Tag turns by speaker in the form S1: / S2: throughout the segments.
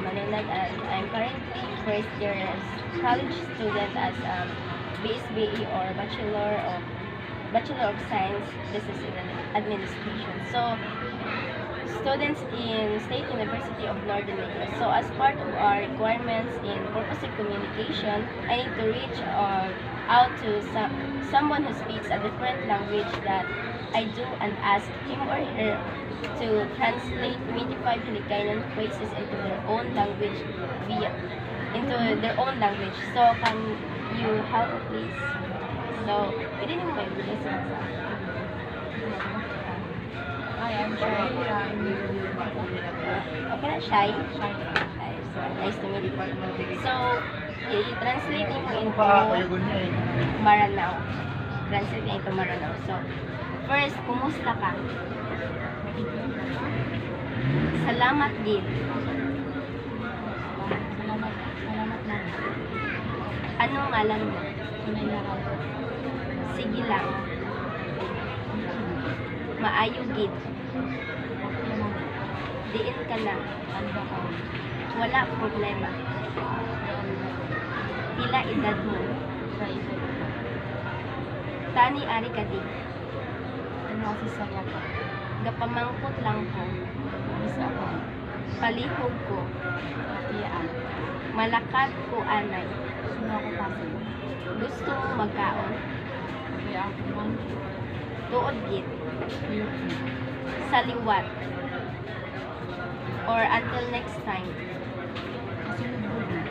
S1: Malinag, and I'm currently first year as college student as BSBE or Bachelor of Science Business Administration. So, students in State University of Northern Negros. So, as part of our requirements in purposive communication, I need to reach out to someone who speaks a different language that I do and ask him or her to translate 25 Hiligaynon phrases into their own language So, can you help please? So, pwede naman kayo bilis sa
S2: I am shy.
S1: okay na, shy? Shy. So, nice to meet you. So, i-translate mo into Maranao. Translate into Maranao. So, first, kumusta ka? Salamat din.
S2: Salamat na.
S1: Anong alam mo?
S2: Tunay na ako.
S1: Sige lang. Maayo gid. Diin ka na. Wala problema. Pila edad mo? Tani ari ka di.
S2: Ano kasi sa waka?
S1: Gapamangkot lang ko.
S2: Isa ako.
S1: Palihog ko.
S2: Tiyaan.
S1: Malakad ko anay.
S2: Sino ako kasi?
S1: Gusto mo magkaon?
S2: Kaya ako man.
S1: Tuod gid.
S2: Yuki.
S1: Sa liwat. Or until next time.
S2: Kasunod ko din.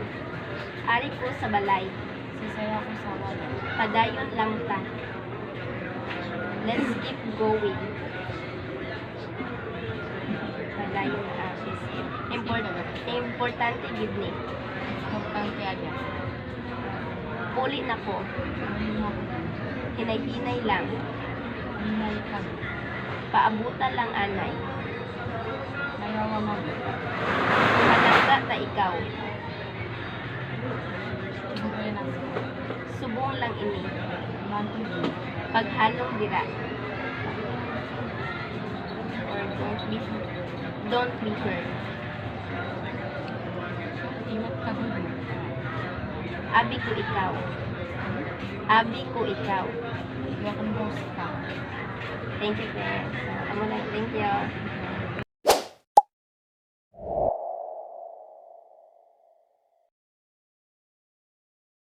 S1: Ari ko sa balay.
S2: Sisaya ko sa wala.
S1: Padayon lang ta. Let's keep going. Padayon importante gid ni.
S2: Importante agad.
S1: Puli na ko.
S2: Ano ako?
S1: Hinay-hinay lang.
S2: Hinay ka.
S1: Paabutan lang anay.
S2: Ayaw mo.
S1: Malangga ta ikaw.
S2: Bugay na.
S1: Subong lang ini.
S2: Mantin.
S1: Paghalong dira. Or don't be hurt.
S2: Ingat ka ba?
S1: Abi ko ikaw. Abi ko ikaw.
S2: Welcome host ka.
S1: Thank you, friends. Amo lang. Thank you.